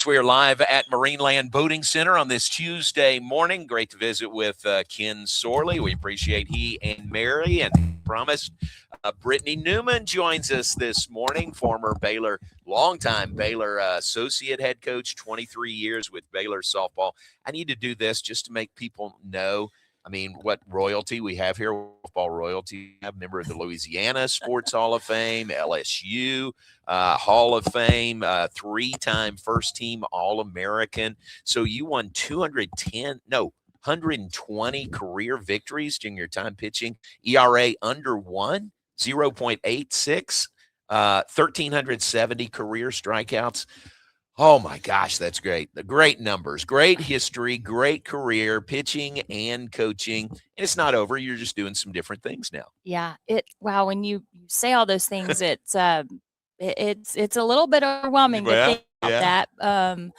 We are live at Marineland Boating Center on this Tuesday morning. Great to visit with Ken Sorley. We appreciate he and Mary, and promised Britni Newman joins us this morning, former Baylor, longtime Baylor associate head coach, 23 years with Baylor softball. I need to do this just to make people know, I mean, what royalty we have here, football royalty. I'm a member of the Louisiana Sports Hall of Fame, LSU Hall of Fame, three-time first-team All-American. So you won 120 career victories during your time pitching. ERA under 1, 0.86, 1,370 career strikeouts. Oh, my gosh, that's great. The great numbers, great history, great career, pitching and coaching. And it's not over. You're just doing some different things now. Yeah. Wow, when you say all those things, it's a little bit overwhelming to think about that.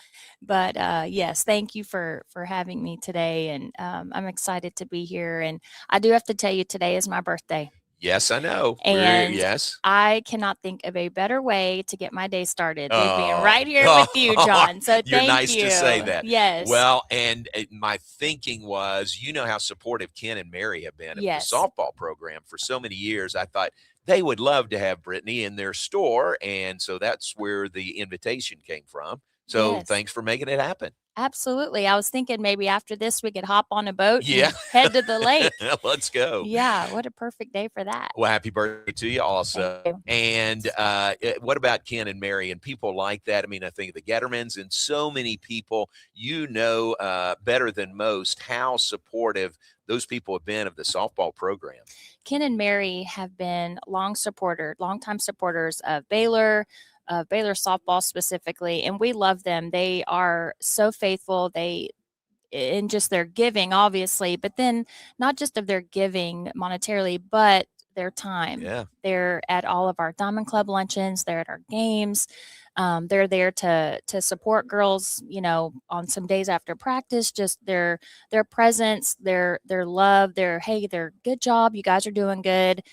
But yes, thank you for having me today. And I'm excited to be here. And I do have to tell you, today is my birthday. Yes, I know. And yes, I cannot think of a better way to get my day started than being right here with you, John. So you're thank nice you. to say that. Yes. Well, and my thinking was, you know how supportive Ken and Mary have been of the softball program for so many years. I thought they would love to have Britni in their store, and so that's where the invitation came from. So thanks for making it happen. Absolutely. I was thinking maybe after this we could hop on a boat and head to the lake. Let's go. Yeah, what a perfect day for that. Well, happy birthday to you also. Thank you. And what about Ken and Mary and people like that? I mean, I think the Gettermans and so many people, better than most how supportive those people have been of the softball program. Ken and Mary have been longtime supporters of Baylor softball specifically, and we love them. They are so faithful. In just their giving, obviously, but then not just of their giving monetarily, but their time. Yeah. They're at all of our Diamond Club luncheons. They're at our games. They're there to support girls, on some days after practice, just their presence, their love, their good job. You guys are doing good.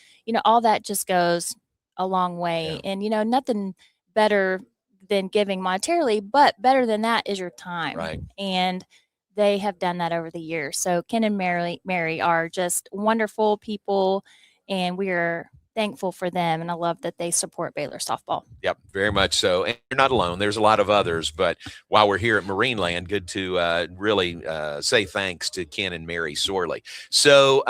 All that just goes a long way. Yeah. And, nothing better than giving monetarily, but better than that is your time. Right. And they have done that over the years. So Ken and Mary are just wonderful people, and we are thankful for them. And I love that they support Baylor softball. Yep, very much so. And you're not alone. There's a lot of others. But while we're here at Marineland, good to really say thanks to Ken and Mary Sorley. So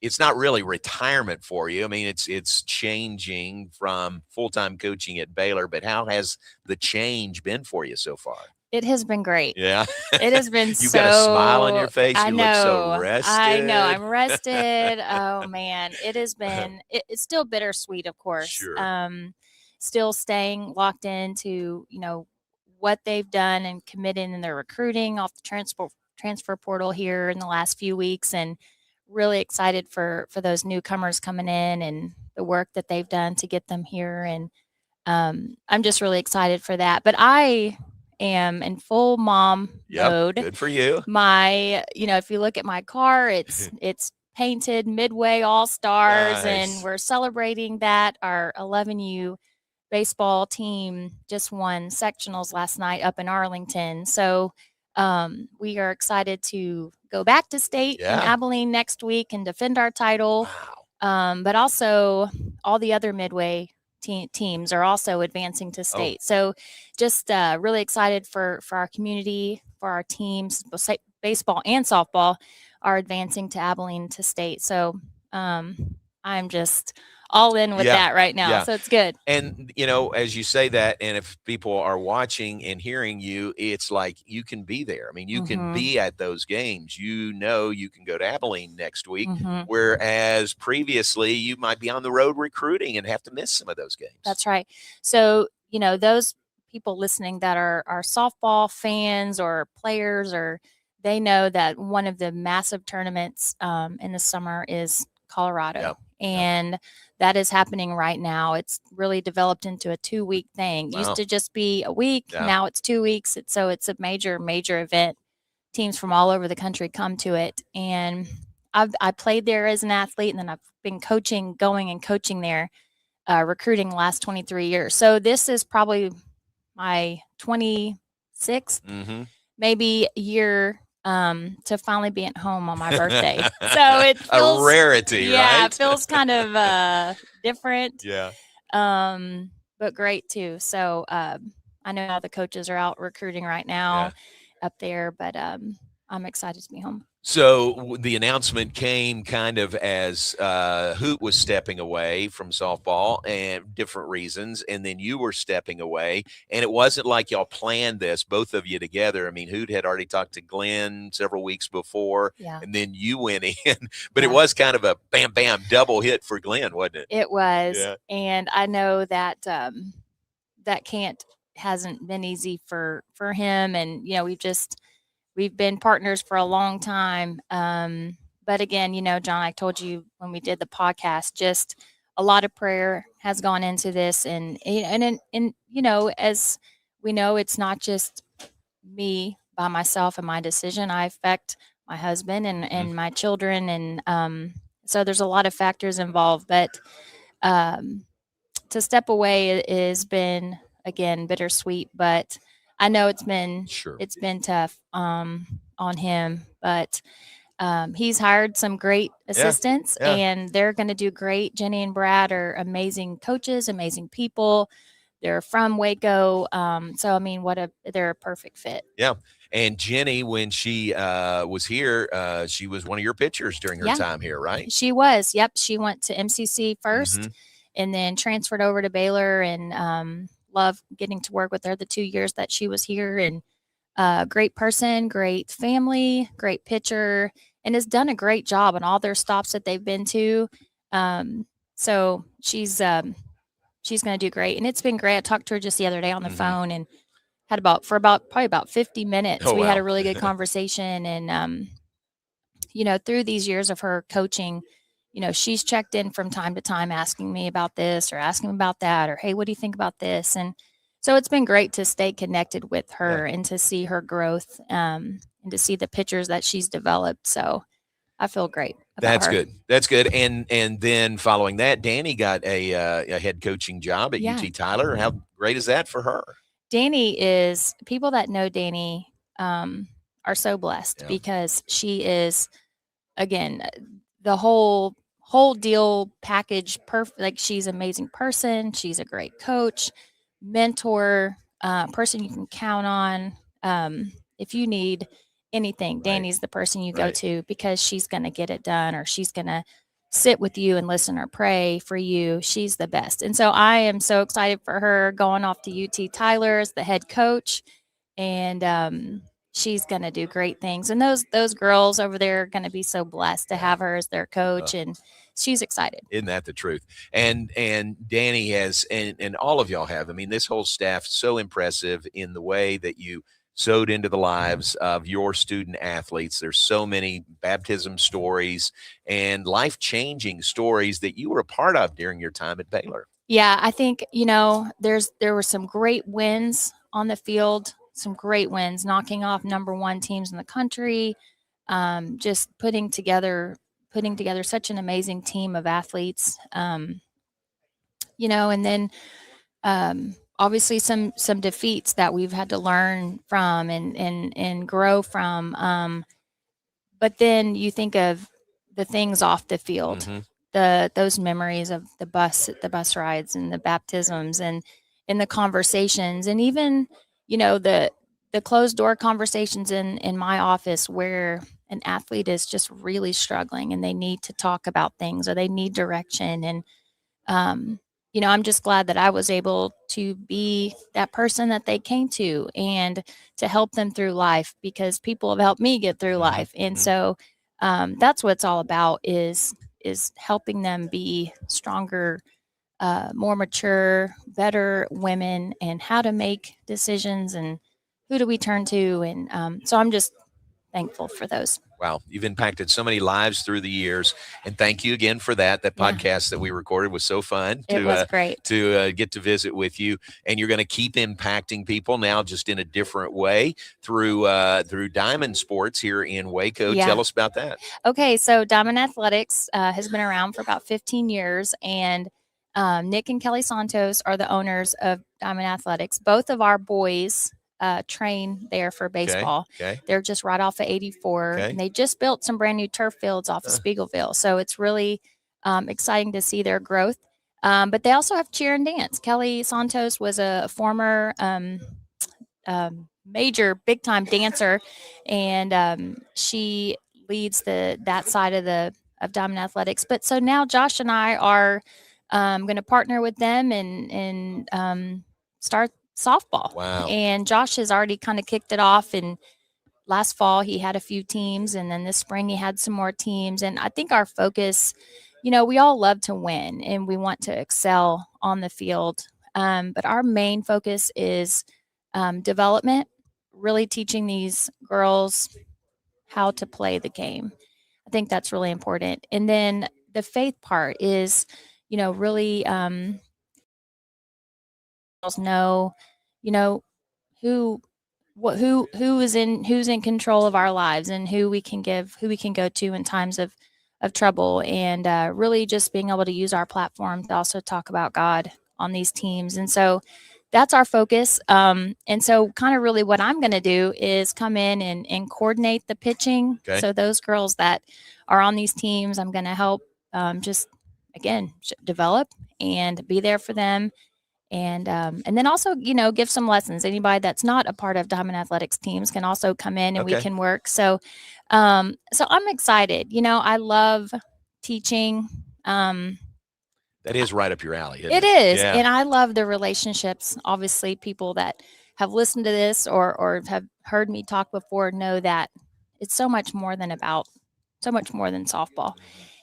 it's not really retirement for you. I mean, it's changing from full-time coaching at Baylor, but how has the change been for you so far? It has been great. Yeah. It has been You've got a smile on your face. I You know. look so rested. I know. I'm rested. Oh, man. It has been – it's still bittersweet, of course. Sure. Still staying locked into, what they've done and committed in their recruiting off the transfer portal here in the last few weeks, and really excited for those newcomers coming in and the work that they've done to get them here. And I'm just really excited for that. But I – am in full mom mode. Good for you. If you look at my car, it's painted Midway All-Stars, and we're celebrating that. Our 11U baseball team just won sectionals last night up in Arlington. So we are excited to go back to state in Abilene next week and defend our title. Wow. But also all the other Midway teams are also advancing to state. So just really excited for our community, for our teams, baseball and softball are advancing to Abilene to state. So I'm just all in with that right now. So it's good. And, as you say that, and if people are watching and hearing you, it's like you can be there. I mean, you can be at those games. You can go to Abilene next week, whereas previously you might be on the road recruiting and have to miss some of those games. That's right. So, those people listening that are softball fans or players, or they know that one of the massive tournaments in the summer is Colorado. Yep. And that is happening right now. It's really developed into a 2-week thing. Used to just be a week. Now it's 2 weeks. So it's a major, major event. Teams from all over the country come to it. And I played there as an athlete, and then I've been going and coaching there, recruiting the last 23 years. So this is probably my 26th, Mm-hmm. maybe year to finally be at home on my birthday. So it A feels rarity, yeah, right? it feels kind of different, Yeah. but great too. So I know all the coaches are out recruiting right Yeah. now up there, but I'm excited to be home. So the announcement came kind of as Hoot was stepping away from softball and different reasons, and then you were stepping away. And it wasn't like y'all planned this, both of you together. I mean, Hoot had already talked to Glenn several weeks before, Yeah. and then you went in. But it Yeah. was kind of a bam, bam, double hit for Glenn, wasn't it? It was, Yeah. and I know that that can't hasn't been easy for him, and we've been partners for a long time. But again, John, I told you when we did the podcast, just a lot of prayer has gone into this, and as we know, it's not just me by myself and my decision. I affect my husband and my children, and so there's a lot of factors involved. But um, to step away has been again bittersweet, but I know Sure. it's been tough on him, but he's hired some great assistants Yeah. and they're going to do great. Jenny and Brad are amazing coaches, amazing people. They're from Waco. So I mean, they're a perfect fit. Yeah. And Jenny, when she was here, she was one of your pitchers during her Yeah. time here, right? She was. Yep. She went to MCC 1st Mhm. and then transferred over to Baylor, and loved getting to work with her the 2 years that she was here. And great person, great family, great pitcher, and has done a great job on all their stops that they've been to. So she's going to do great, and it's been great. I talked to her just the other day on the phone and had probably about 50 minutes. Oh, We had wow. a really good conversation, and through these years of her coaching, she's checked in from time to time asking me about this or asking me about that, or, hey, what do you think about this? And so it's been great to stay connected with her and to see her growth, and to see the pictures that she's developed. So I feel great about That's her. good. That's good. And then following that, Danny got a head coaching job at Yeah. UT Tyler. How great is that for her? Danny is people that know Danny are so blessed Yeah. because she is, again, the whole deal package perfect. Like, she's an amazing person, she's a great coach, mentor, person you can count on. If you need anything, Danny's the person you go Right. to, because she's going to get it done, or she's going to sit with you and listen or pray for you. She's the best. And so I am so excited for her going off to UT Tyler as the head coach, and she's going to do great things. And those girls over there are going to be so blessed to have her as their coach, and she's excited. Isn't that the truth? And Danny has, and all of y'all have. I mean, this whole staff so impressive in the way that you sowed into the lives of your student athletes. There's so many baptism stories and life-changing stories that you were a part of during your time at Baylor. Yeah, I think, there were some great wins on the field, some great wins, knocking off number one teams in the country, just putting together such an amazing team of athletes. And then obviously some defeats that we've had to learn from and grow from. But then you think of the things off the field, those memories of the bus rides and the baptisms and the conversations, and even the closed door conversations in my office where an athlete is just really struggling and they need to talk about things or they need direction. And I'm just glad that I was able to be that person that they came to and to help them through life, because people have helped me get through life. And so that's what it's all about, is helping them be stronger, more mature, better women, and how to make decisions and who do we turn to. And so I'm just thankful for those. Wow, you've impacted so many lives through the years, and thank you again for that. That podcast that we recorded was so fun. It was great to get to visit with you, and you're going to keep impacting people now, just in a different way through Diamond Sports here in Waco. Yeah. Tell us about that. Okay, so Diamond Athletics has been around for about 15 years, and Nick and Kelly Santos are the owners of Diamond Athletics. Both of our boys train there for baseball. Okay. They're just right off of 84, Okay. and they just built some brand new turf fields off of Spiegelville. So it's really exciting to see their growth. But they also have cheer and dance. Kelly Santos was a former major big time dancer, and she leads that side of Diamond Athletics. But so now Josh and I are going to partner with them and start softball. Wow. And Josh has already kind of kicked it off. And last fall he had a few teams, and then this spring he had some more teams. And I think our focus, we all love to win and we want to excel on the field. But our main focus is development, really teaching these girls how to play the game. I think that's really important. And then the faith part is, really girls know, who who's in control of our lives and who we can go to in times of trouble, and really just being able to use our platform to also talk about God on these teams. And so that's our focus. And so kind of really what I'm going to do is come in and coordinate the pitching. Okay. So those girls that are on these teams, I'm going to help just, again, develop and be there for them. And then also, give some lessons. Anybody that's not a part of Diamond Athletics teams can also come in and we can work. So I'm excited. I love teaching. That is right up your alley. It is. Yeah. And I love the relationships. Obviously, people that have listened to this or have heard me talk before know that it's so much more than softball.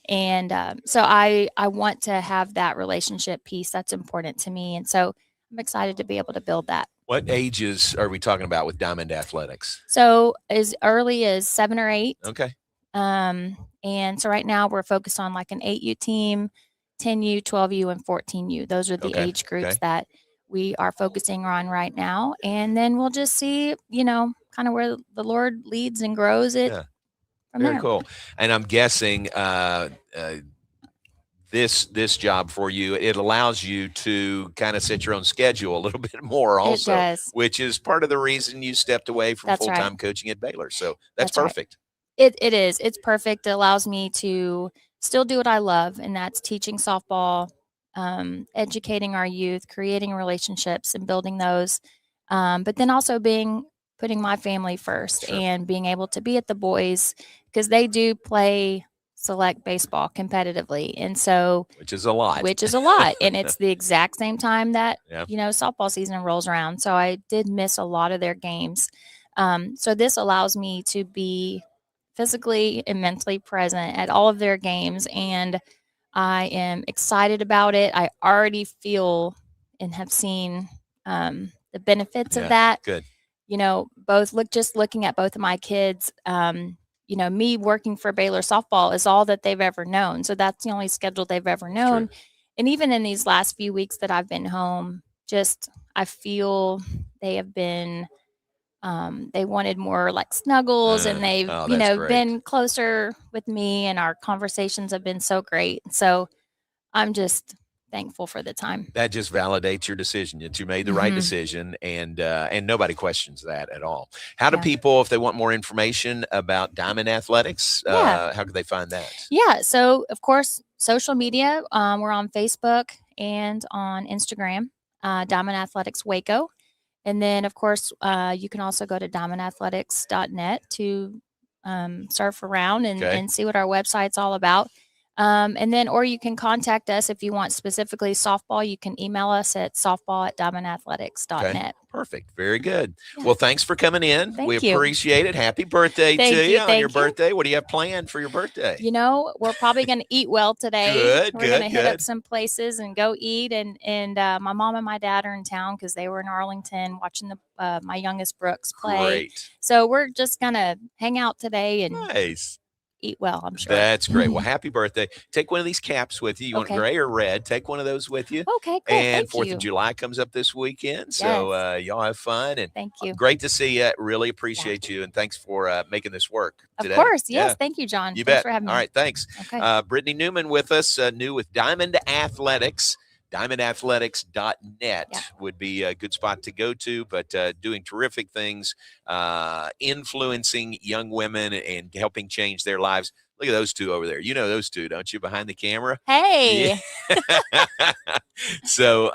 And so I want to have that relationship piece. That's important to me. And so I'm excited to be able to build that. What ages are we talking about with Diamond Athletics? So as early as 7 or 8. Okay. And so right now we're focused on like an 8U team, 10U, 12U, and 14U. Those are the age groups that we are focusing on right now. And then we'll just see, kind of where the Lord leads and grows it. Yeah. Very cool. And I'm guessing this job for you, it allows you to kind of set your own schedule a little bit more also. It does. Which is part of the reason you stepped away from full-time coaching at Baylor. So that's perfect. Right. It is. It's perfect. It allows me to still do what I love, and that's teaching softball, educating our youth, creating relationships and building those. But then also putting my family first and being able to be at the boys, because they do play select baseball competitively. And so, which is a lot. And it's the exact same time that, softball season rolls around. So I did miss a lot of their games. So this allows me to be physically and mentally present at all of their games. And I am excited about it. I already feel and have seen the benefits of that. Good. Looking at both of my kids, me working for Baylor softball is all that they've ever known. So that's the only schedule they've ever known. True. And even in these last few weeks that I've been home, I feel they have been, they wanted more like snuggles, and they've, been closer with me, and our conversations have been so great. So I'm just thankful for the time. That just validates your decision that you made the right decision, and nobody questions that at all. How do people, if they want more information about Diamond Athletics, how can they find that? Yeah. So of course, social media, we're on Facebook and on Instagram, Diamond Athletics Waco. And then of course, you can also go to diamondathletics.net to surf around and see what our website's all about. And then, or you can contact us if you want specifically softball. You can email us at softball@diamondathletics.net. Perfect. Very good. Yeah. Well, thanks for coming in. Thank we you. appreciate it. Happy birthday to you on your birthday. What do you have planned for your birthday? We're probably going to eat well today. We're going to hit up some places and go eat. And my mom and my dad are in town because they were in Arlington watching my youngest Brooks play. Great. So we're just going to hang out today and eat well, I'm sure. That's great. Well, happy birthday. Take one of these caps with you. You want gray or red? Take one of those with you. Okay, cool. And 4th of July comes up this weekend. So y'all have fun. And thank you. Great to see you. Really appreciate you. And thanks for making this work today. Of course. Yes. Thank you, John. You Thanks bet. for having me. All right. Thanks. Okay. Britni Newman with us, new with Diamond Athletics. diamondathletics.net Yeah. would be a good spot to go to, but doing terrific things, influencing young women and helping change their lives. Look at those two over there. You know those two, don't you, behind the camera? Hey, Yeah. So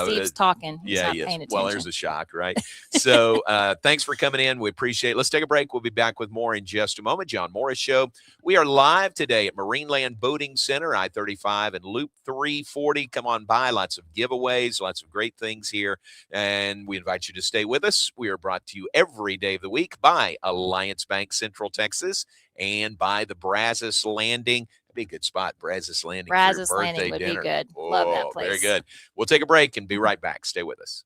Steve's talking. He's yeah, not he is. paying Well, attention. there's a shock, right? So thanks for coming in. We appreciate it. Let's take a break. We'll be back with more in just a moment. John Morris Show. We are live today at Marineland Boating Center, I-35 and Loop 340. Come on by. Lots of giveaways, lots of great things here. And we invite you to stay with us. We are brought to you every day of the week by Alliance Bank Central Texas and by the Brazos Landing. That'd be a good spot, Brazos Landing, for your Brazos birthday Landing would dinner. be good. Love that Oh, place. very good. We'll take a break and be right back. Stay with us.